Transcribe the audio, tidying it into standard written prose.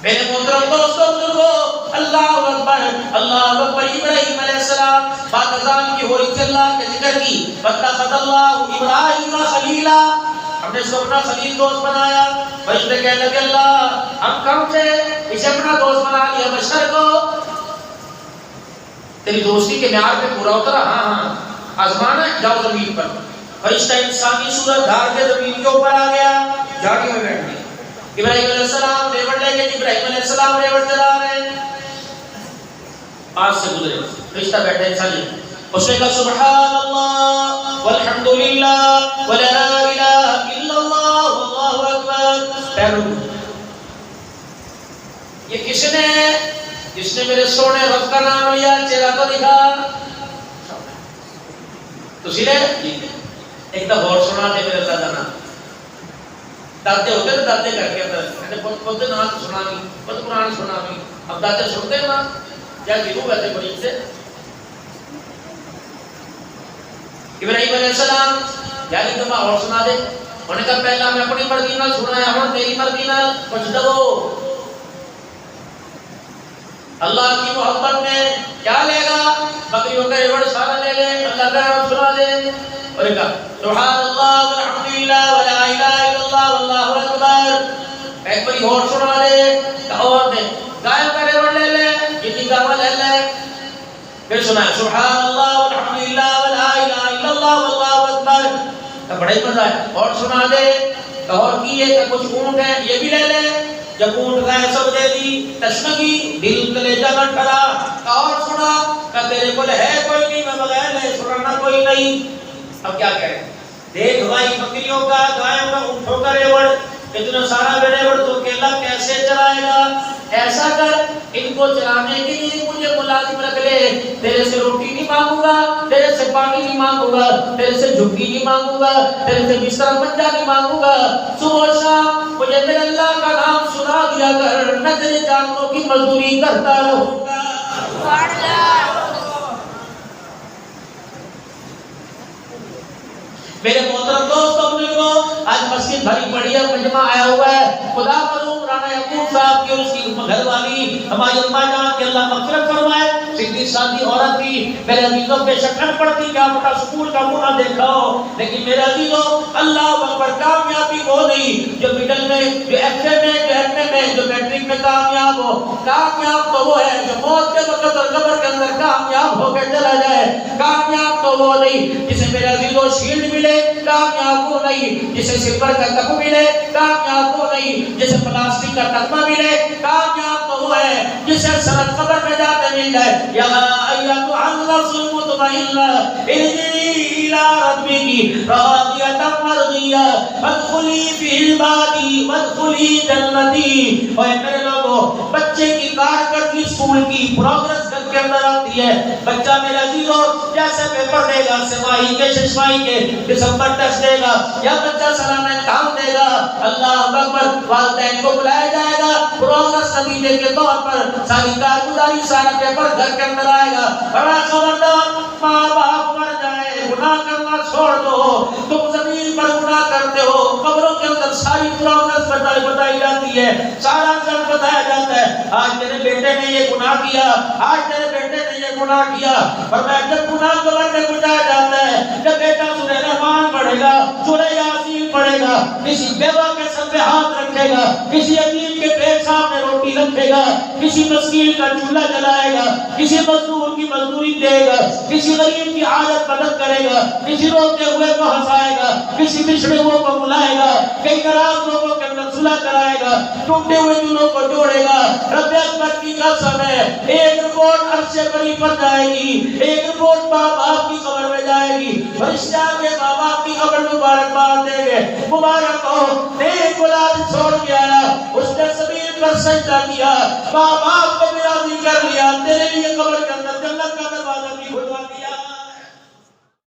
میرے محترم دوستوں بزرگوں، اللہ اکبر اللہ اکبر۔ ابراہیم علیہ السلام بعد ازان کی ہوئی تھی اللہ کے ذکر کی، واتخذ اللہ ابراہیم خلیلا، ہم نے اس کو اپنا خلیل دوست بنایا۔ فرشتے کہنے لگے اللہ ہم کم سے اسے اپنا دوست بنا لیا، بشر کو تیری دوستی کے معیار پہ پورا اترا، ہاں ہاں آزمانا ہے، جاؤ زمین پر۔ فرشتہ انسانی صورت دھار کے زمین کے اوپر آ گیا، جھاڑیوں میں بیٹھ گیا۔ ابراہیم علیہ السلام ریوڑ لے گئے، ابراہیم علیہ السلام ریوڑ چلا رہے ہیں، پاس سے گزرے، فرشتہ بیٹھے چلے، اس نے کہا سبحان اللہ والحمدللہ ولا الہ الا اللہ واللہ اکبر۔ پیروں یہ کس نے، جس نے میرے سونے رب کا نام لیا، چہرہ تو دکھا تو سیلے ایک دفعہ اور سنا دے میرے دادا نا، دادے ہوتے تھے، دادے کر کے اندر خود نام سنا نہیں، خود قرآن سنا نہیں، اب دادے سنتے ہیں نا کیا جیرو بیٹھے بڑی سے۔ ابراہیم علیہ السلام یعنی دفعہ اور سنا دے، انہوں نے کہا پہلا میں اپنی مرضی نال سنا ہے، ہم تیری مرضی نال کچھ دو۔ اللہ کی محبت میں کیا لے گا، بکریوں کا ریوڑ سارا لے لے، اللہ کا نام سنا دے، اور ایک سبحان اللہ والحمدللہ ولا الہ الا اللہ واللہ اکبر، ایک باری اور سنا دے، اور دے گائے کا ریوڑ لے لے، جتنی گاوا لے لے، پھر سنا سبحان اللہ والحمدللہ ولا الہ الا اللہ واللہ اکبر، بڑا ہی مزہ ہے، اور سنا دے، اور کیے کہ کچھ اونٹ ہیں یہ بھی لے لے، جب اونٹ گائے سب دے دی، تشنگی دل کلیجہ کا ٹھڑا، اور سنا کہ تیرے کل ہے کوئی نہیں، میں بغیر لے سنانا کوئی نہیں۔ اب کیا کہیں، دیکھ بھائی بکریوں کا، گائوں کا، اونٹوں کا ریوڑ، اتنا سارا ریوڑ تو اکیلا کیسے چلائے گا، ایسا کر ان کو چلانے کے لیے مجھے ملازم رکھ لے، تیرے سے روٹی نہیں مانگوں گا، تیرے سے پانی نہیں مانگوں گا، تیرے سے جھگی نہیں مانگوں گا، تیرے سے بستر منجا نہیں مانگوں گا، صبح شام مجھے میرے اللہ کا نام سنا دیا کر، میں تیرے جانوروں کی مزدوری کرتا رہوں گا۔ میرے محترم دوستوں بزرگوں، آج مسجد بھری پڑی ہے، مجمع آیا ہوا ہے، خدا مرحوم رانا یعقوب صاحب کی اور اس کی گھر والی ہماری اماں جان کے اللہ مغفرت فرمائے، سیدھی سادی عورت تھی، میرے عزیزوں بے شک ان پڑھ تھی، کیا پتا سکول کا منہ نہ دیکھا ہو، لیکن میرے عزیزوں اللہ اکبر، کامیابی وہ نہیں جو مڈل میں، جو ایف اے میں، جو ایم اے میں، جو میٹرک میں کامیاب ہو، کامیاب تو وہ ہے جو موت کے وقت اور قبر کے اندر کامیاب ہو کے چلا جائے، کامیاب تو وہ نہیں جسے میرے عزیزوں شیلڈ ملے، کامیاب وہ نہیں جسے سلور کا تخت ملے، کامیاب وہ نہیں جسے پلاسٹک کا تخمہ ملے، کامیاب تو وہ ہے جسے سرد قبر میں جاتے مل جائے۔ یا ایھا النفس المطمئنہ ارجعی الی ربک راضیۃ مرضیہ فادخلی فی عبادی وادخلی جنتی۔ اور میرے لوگوں، بچے کی کارکردگی اسکول کی پروگرس کے اندر آتی ہے، بچہ میرے عزیزوں جیسے پیپر دے گا، سمائی کے ششمائی کے دسمبر ٹیسٹ دے گا، یا بچہ سالانہ امتحان دے گا، اللہ اکبر، والدین کو بلایا جائے گا، پروگرس نتیجے کے طور پر ساری کارگزاری، سارا پیپر گھر کے اندر آئے گا۔ بڑا خبردار، ماں باپ مر جائے، گناہ کرنا چھوڑ دو، تم زمین پر گناہ کرتے ہو، قبروں کے اندر ساری پروگرس بتائی جاتی ہے، سارا رزلٹ بتایا جاتا ہے، آج میرے بیٹے نے یہ گناہ کیا، آج میرے بیٹے نے یہ گناہ کیا، اور میں جب گناہ قبر میں بتایا جاتا ہے، جب بیٹا سورہ رحمان پڑھے گا، سورہ یاسین پڑھے گا، کسی بیوہ کے سر پہ ہاتھ رکھے گا، کسی یتیم کے پیٹ سامنے روٹی رکھے گا، کسی مسکین کا چولہا جلائے گا، کسی مزدور کی مزدوری دے گا، کسی غریب کی حاجت مدد کرے گا، کسی روتے ہوئے کو ہنسائے گا، کسی بچھڑے ہوئے کو بلائے گا، کئی ناراض لوگوں کے اندر صلح کرائے گا، ٹوٹے ہوئے دلوں کو جوڑے گا۔ رب اکبر کی قسم ہے، ایک رپورٹ عرش سے بری پر جائے گی، ایک رپورٹ ماں باپ کی قبر میں جائے گی، فرشتہ کے ماں باپ کی قبر مبارکباد دیں گے، مبارک ہو نیک اولاد چھوڑ کے آیا، اس نے زمین پر سجدہ کیا، ماں باپ کو بھی راضی کر لیا، تیرے لیے قبر کا